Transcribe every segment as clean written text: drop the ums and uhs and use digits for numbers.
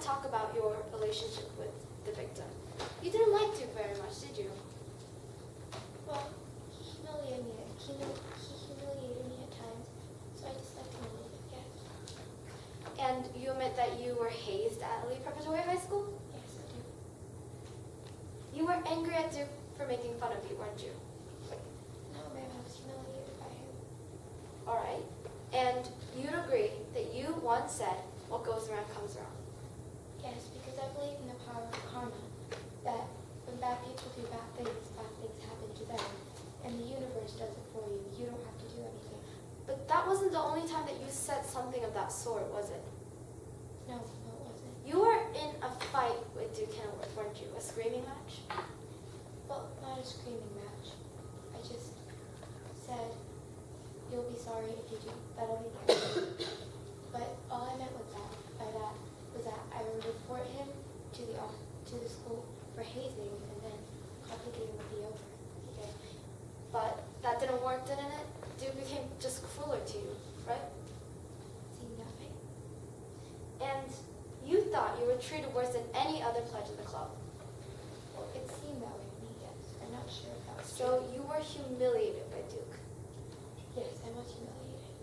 talk about your relationship with the victim. You didn't like Duke very much, did you? Well, he humiliated me. He humiliated me at times, so I disliked him a little bit, yes. And you admit that you were hazed at Lee Preparatory High School? Yes, I do. You were angry at Duke for making fun of you, weren't you? No, ma'am, I was humiliated by him. All right. And you'd agree that you once said, what goes around comes around. Yes, because I believe in the power of karma, that when bad people do bad things happen to them, and the universe does it for you. You don't have to do anything. But that wasn't the only time that you said something of that sort, was it? No, it wasn't. You were in a fight with Duke Kenilworth, weren't you? A screaming match? Well, not a screaming match. I just said, you'll be sorry if you do. That'll be nice. But all I meant with by that was that I would report him to the school for hazing, and then complicating would be over. Okay? But that didn't work, didn't it? Duke became just crueler to you, right? See nothing. And you thought you were treated worse than any other pledge in the club. Well, it seemed that way to me, yes. I'm not sure if that was So true. you were humiliated by Duke. Yes, I was humiliated.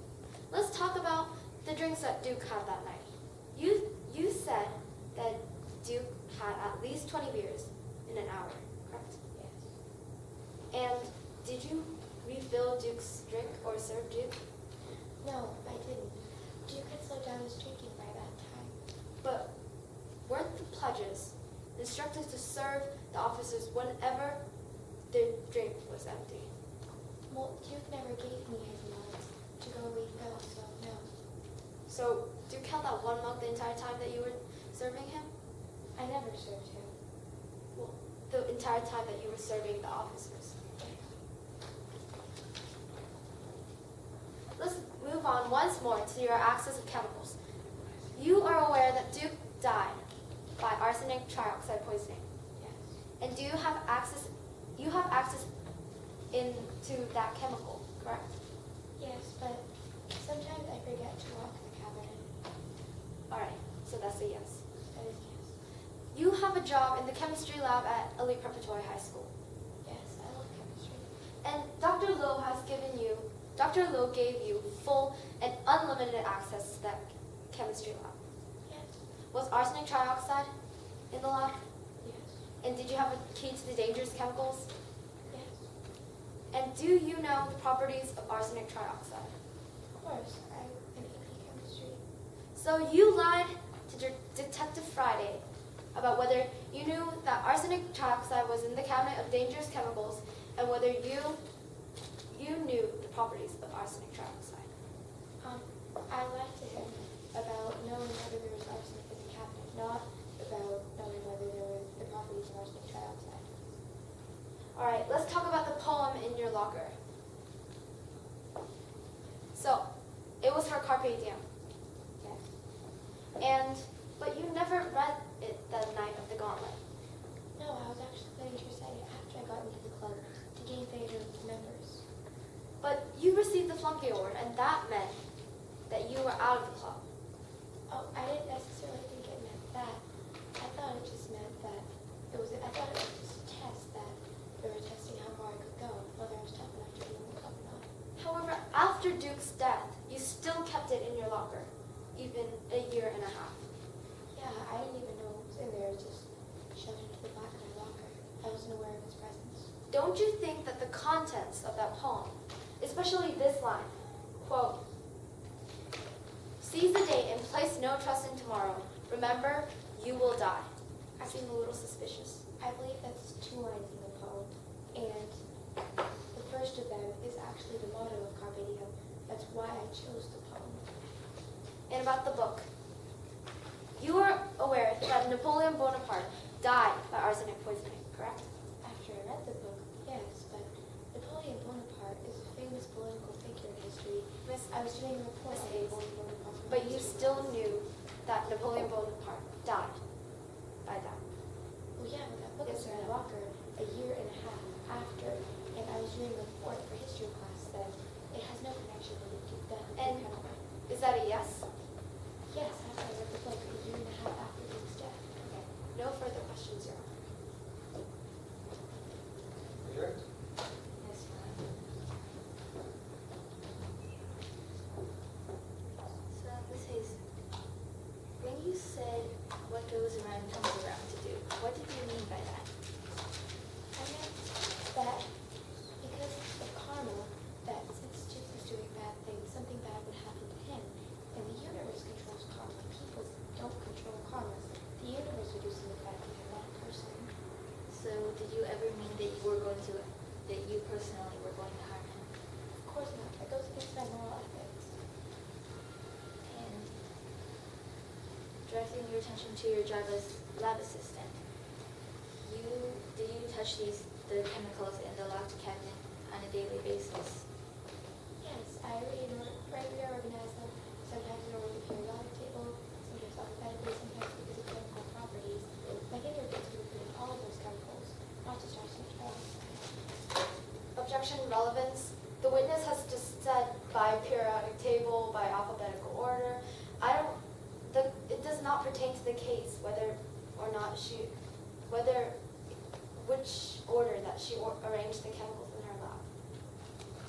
Let's talk about the drinks that Duke had that night. You said that Duke had at least 20 beers in an hour, correct? Yes. And did you refill Duke's drink or serve Duke? No, I didn't. Duke had slowed down his drinking by that time. But weren't the pledges instructed to serve the officers whenever their drink was empty? Well, Duke never gave me his mugs to go refill, so no. So Duke held that one mug the entire time that you were serving him? I never served him. Well, the entire time that you were serving the officers. Let's move on once more to your access of chemicals. You are aware that Duke died by arsenic trioxide poisoning. Yes. And do you have access into that chemical, correct? Yes, but sometimes I forget to lock the cabinet. All right, so that's a yes. That is yes. You have a job in the chemistry lab at Elite Preparatory High School. Yes, I love chemistry. And Dr. Lowe gave you full and unlimited access to that chemistry lab. Yes. Was arsenic trioxide in the lab? Yes. And did you have a key to the dangerous chemicals? Yes. And do you know the properties of arsenic trioxide? Of course, I'm in AP chemistry. So you lied to Detective Friday about whether you knew that arsenic trioxide was in the cabinet of dangerous chemicals and whether you knew the properties of arsenic trioxide. I lied to him about knowing whether there was arsenic in the cabinet, not about knowing whether there were the properties of arsenic trioxide. All right, let's talk about the poem in your locker. So, it was for Carpe Diem. Yes. But you never read it the night of the gauntlet. No, I was actually planning to recite it after I got into the club to gain favor with the members. But you received the flunky award, and that meant that you were out of the club. Oh, I didn't necessarily think it meant that. I thought it just meant that I thought it was just a test that they were testing how far I could go, whether I was tough enough to be in the club or not. However, after Duke's death, you still kept it in your locker, even a year and a half. Yeah, I didn't even know it was in there. It was just shoved into the back of my locker. I wasn't aware of its presence. Don't you think that the contents of that poem, especially this line, quote, "Seize the day and place no trust in tomorrow. Remember, you will die," seem a little suspicious? I believe that's 2 lines in the poem, and the first of them is actually the motto of Carpe Diem. That's why I chose the poem. And about the book. You are aware that Napoleon Bonaparte died by arsenic poisoning, correct? After I read the book, yes, but Napoleon Bonaparte is a famous political figure in history. I was doing a report on Napoleon Bonaparte. But you still knew that Napoleon Bonaparte died by that. Well, yeah, but that book Yes, was in sir. my locker a year and a half after, and I was doing a report for history class then. It has no connection with that. And is that a yes? Yes, after I read the book a year and a half after Duke's time comes around to do. What did you mean by that? I meant that because of karma, that since Jake was doing bad things, something bad would happen to him. And the universe controls karma. People don't control karma. The universe would do something bad to him, not a person. So did you ever mean that you personally were going to harm him? Of course not. That goes against my moral ethics. And directing your attention to your job as lab assistant, did you touch the chemicals in the locked cabinet on a daily basis? Yes, I reorganize them. Sometimes in order to periodic table, sometimes alphabetically, sometimes because of chemical properties. My finger gets moved in all of those chemicals, not just arsenic drugs. Objection relevance. The witness has just said by periodic table, by alphabetical order. It does not pertain to the case whether or not which order that she arranged the chemicals in her lab.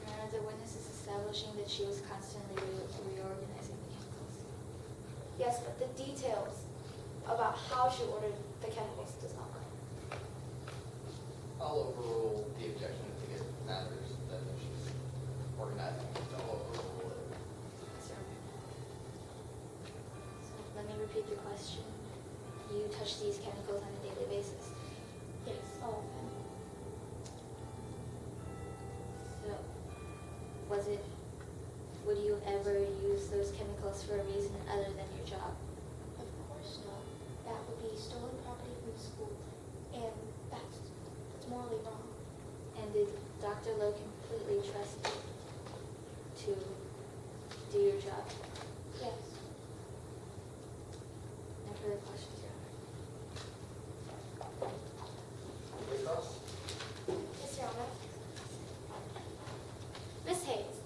Your Honor, the witness is establishing that she was constantly reorganizing the chemicals. Yes, but the details about how she ordered the chemicals does not matter. I'll overrule the objection if it matters that she's organizing. I'll overrule it. Sir. So let me repeat your question. You touch these chemicals on a daily basis. Yes, all of them. So, would you ever use those chemicals for a reason other than your job? Of course not. That would be stolen property from the school, and that's morally wrong. And did Dr. Lowe completely trust you to do your job? Yes. No further questions, Your Honor. Cross? Yes, Your Honor. Miss Hayes,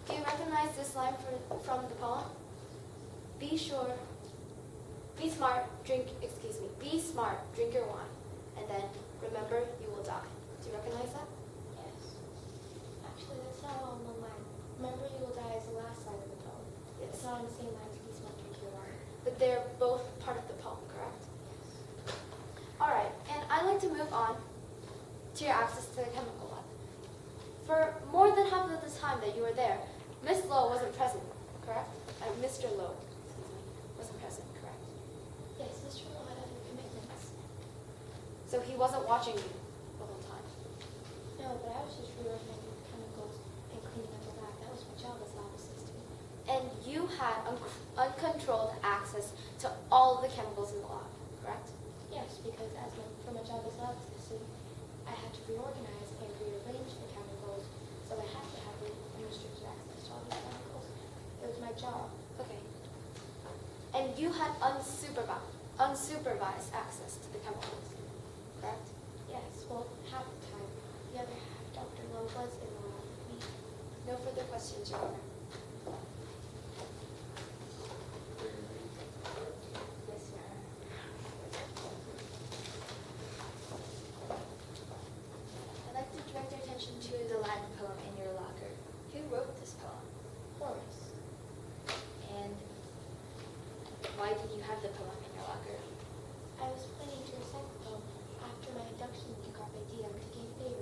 do you recognize this line from the poem? Be smart, drink your wine, and then remember you will die. Do you recognize that? Yes. Actually, that's not all in one line. Remember you will die is the last line of the poem. Yes. It's not on the same line as Be Smart, Drink Your Wine. But they're both part of the poem, correct? Yes. All right, and I'd like to move on to your access to the chemical lab. For more than half of the time that you were there, Miss Lowe wasn't present, correct? Mr. Lowe, wasn't present, correct? Yes, Mr. Lowe had other commitments. So he wasn't watching you the whole time. No, but I was just reorganizing the chemicals and cleaning up the lab. That was my job as lab assistant. And you had uncontrolled access to all of the chemicals in the lab, correct? Yes, because for my job as lab assistant, I had to reorganize and rearrange the chemicals, so I had to have unrestricted access to all these chemicals. It was my job. Okay. And you had unsupervised access to the chemicals, correct? Yes, well, half the time. The other half, Dr. Lowe was in the lab with me. No further questions, Your Honor. Yes, Your Honor. I'd like to direct your attention to the Latin poem in your locker. Who wrote this poem? Horace. And why did you have the poem in your locker? I was planning to recite the poem after my induction to Carpe Diem to gain favor